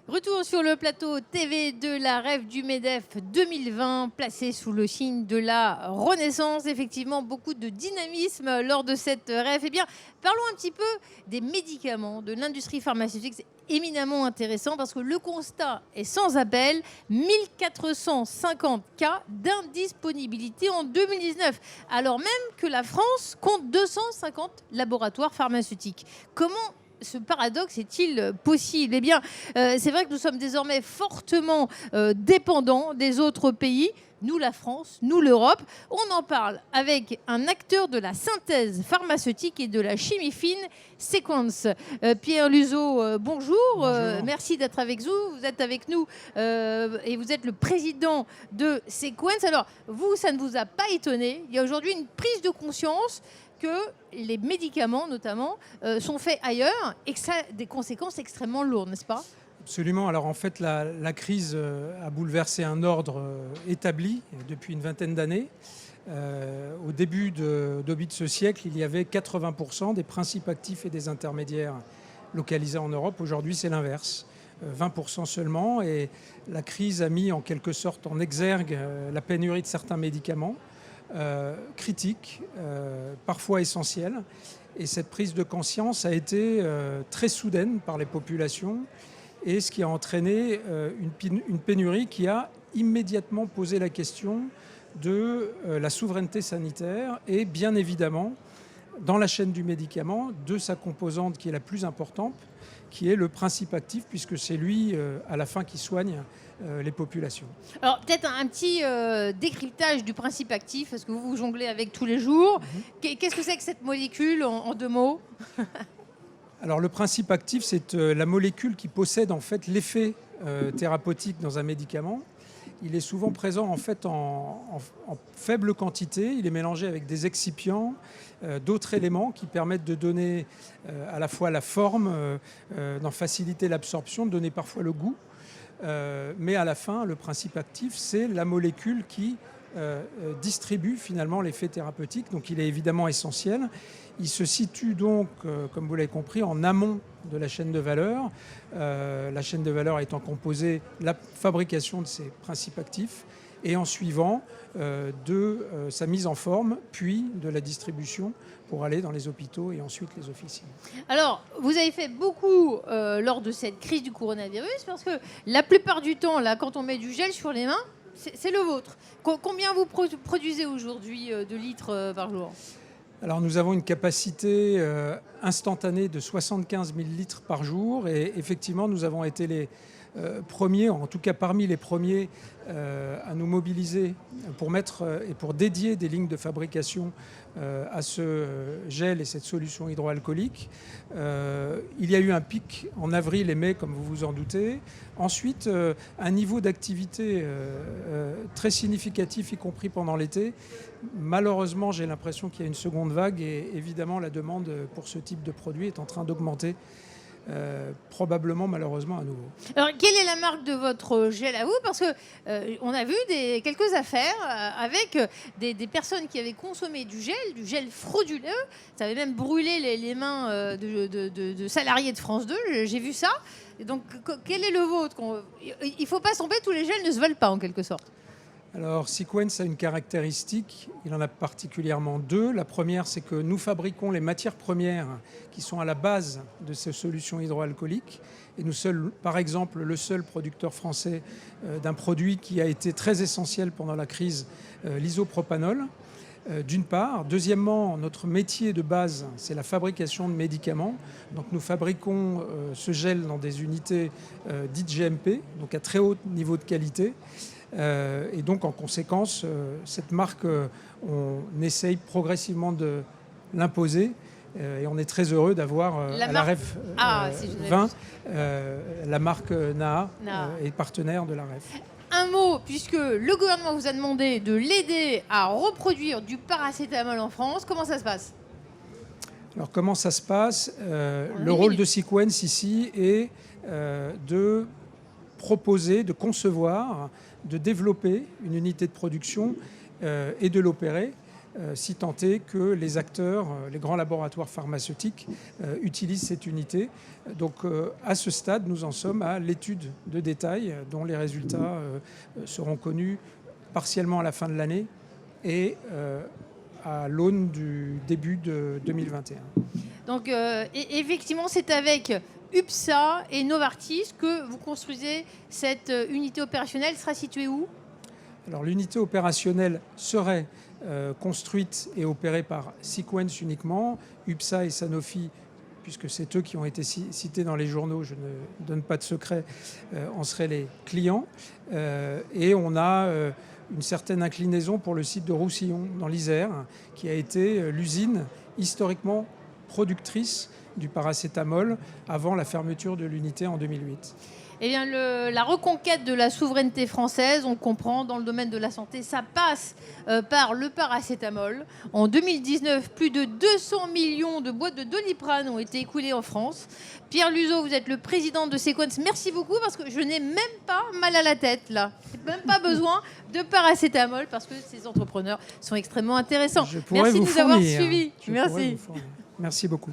Retour sur le plateau TV de la REF du MEDEF 2020, placé sous le signe de la Renaissance. Effectivement, beaucoup de dynamisme lors de cette REF. Eh bien, parlons un petit peu des médicaments, de l'industrie pharmaceutique. C'est éminemment intéressant parce que le constat est sans appel. 1450 cas d'indisponibilité en 2019, alors même que la France compte 250 laboratoires pharmaceutiques. Comment ce paradoxe est-il possible? Eh bien, c'est vrai que nous sommes désormais fortement dépendants des autres pays. Nous, la France, nous, l'Europe. On en parle avec un acteur de la synthèse pharmaceutique et de la chimie fine, Sequence. Pierre Luzeau, bonjour. Bonjour. Merci d'être avec nous. Vous êtes avec nous et vous êtes le président de Sequence. Alors, vous, ça ne vous a pas étonné. Il y a aujourd'hui une prise de conscience que les médicaments, notamment, sont faits ailleurs et que ça a des conséquences extrêmement lourdes, n'est-ce pas? Absolument. Alors en fait, la crise a bouleversé un ordre établi depuis une vingtaine d'années. Au début de ce siècle, il y avait 80% des principes actifs et des intermédiaires localisés en Europe. Aujourd'hui, c'est l'inverse. 20% seulement. Et la crise a mis en quelque sorte en exergue la pénurie de certains médicaments critiques, parfois essentiels. Et cette prise de conscience a été très soudaine par les populations, et ce qui a entraîné une pénurie qui a immédiatement posé la question de la souveraineté sanitaire et bien évidemment, dans la chaîne du médicament, de sa composante qui est la plus importante, qui est le principe actif, puisque c'est lui, à la fin, qui soigne les populations. Alors, peut-être un petit décryptage du principe actif, parce que vous jonglez avec tous les jours. Qu'est-ce que c'est que cette molécule, en deux mots? Alors, le principe actif, c'est la molécule qui possède en fait l'effet thérapeutique dans un médicament. Il est souvent présent en fait en faible quantité. Il est mélangé avec des excipients, d'autres éléments qui permettent de donner à la fois la forme, d'en faciliter l'absorption, de donner parfois le goût. Mais à la fin, le principe actif, c'est la molécule qui distribue finalement l'effet thérapeutique. Donc il est évidemment essentiel. Il se situe donc, comme vous l'avez compris, en amont de la chaîne de valeur. La chaîne de valeur étant composée de la fabrication de ces principes actifs et en suivant de sa mise en forme, puis de la distribution pour aller dans les hôpitaux et ensuite les officines. Alors, vous avez fait beaucoup lors de cette crise du coronavirus, parce que la plupart du temps, là, quand on met du gel sur les mains, c'est le vôtre. Combien vous produisez aujourd'hui de litres par jour? Alors nous avons une capacité instantanée de 75 000 litres par jour, et effectivement nous avons été les premiers, en tout cas parmi les premiers, à nous mobiliser pour mettre et pour dédier des lignes de fabrication à ce gel et cette solution hydroalcoolique. Il y a eu un pic en avril et mai, comme vous vous en doutez. Ensuite, un niveau d'activité très significatif, y compris pendant l'été. Malheureusement, j'ai l'impression qu'il y a une seconde vague, et évidemment la demande pour ce type de produit est en train d'augmenter. Probablement, malheureusement, à nouveau. Alors, quelle est la marque de votre gel à vous? Parce que on a vu quelques affaires avec des personnes qui avaient consommé du gel frauduleux. Ça avait même brûlé les mains de salariés de France 2. J'ai vu ça. Et donc, quel est le vôtre? Il ne faut pas se tromper, tous les gels ne se veulent pas, en quelque sorte. Alors, Sequence a une caractéristique, il en a particulièrement deux. La première, c'est que nous fabriquons les matières premières qui sont à la base de ces solutions hydroalcooliques. Et nous sommes, par exemple, le seul producteur français d'un produit qui a été très essentiel pendant la crise, l'isopropanol, d'une part. Deuxièmement, notre métier de base, c'est la fabrication de médicaments. Donc nous fabriquons ce gel dans des unités dites GMP, donc à très haut niveau de qualité. Et donc, en conséquence, cette marque, on essaye progressivement de l'imposer. Et on est très heureux d'avoir à la REF 20, la marque NAA est partenaire de la REF. Un mot, puisque le gouvernement vous a demandé de l'aider à reproduire du paracétamol en France. Comment ça se passe? Alors, comment ça se passe? Le rôle de Sequence ici est de proposer, de concevoir de développer une unité de production et de l'opérer, si tant est que les acteurs, les grands laboratoires pharmaceutiques utilisent cette unité. Donc à ce stade, nous en sommes à l'étude de détail dont les résultats seront connus partiellement à la fin de l'année et à l'aune du début de 2021. Donc effectivement, c'est avec UPSA et Novartis que vous construisez cette unité opérationnelle. Elle sera située où ? Alors l'unité opérationnelle serait construite et opérée par Sequence uniquement. UPSA et Sanofi, puisque c'est eux qui ont été cités dans les journaux, je ne donne pas de secret, en seraient les clients. Et on a une certaine inclinaison pour le site de Roussillon, dans l'Isère, qui a été l'usine historiquement productrice du paracétamol avant la fermeture de l'unité en 2008. Eh bien, la reconquête de la souveraineté française, on comprend, dans le domaine de la santé, ça passe par le paracétamol. En 2019, plus de 200 millions de boîtes de Doliprane ont été écoulées en France. Pierre Luzeau, vous êtes le président de Sequence. Merci beaucoup, parce que je n'ai même pas mal à la tête, là. Je n'ai même pas besoin de paracétamol, parce que ces entrepreneurs sont extrêmement intéressants. Merci de nous avoir suivis. Merci. Merci beaucoup.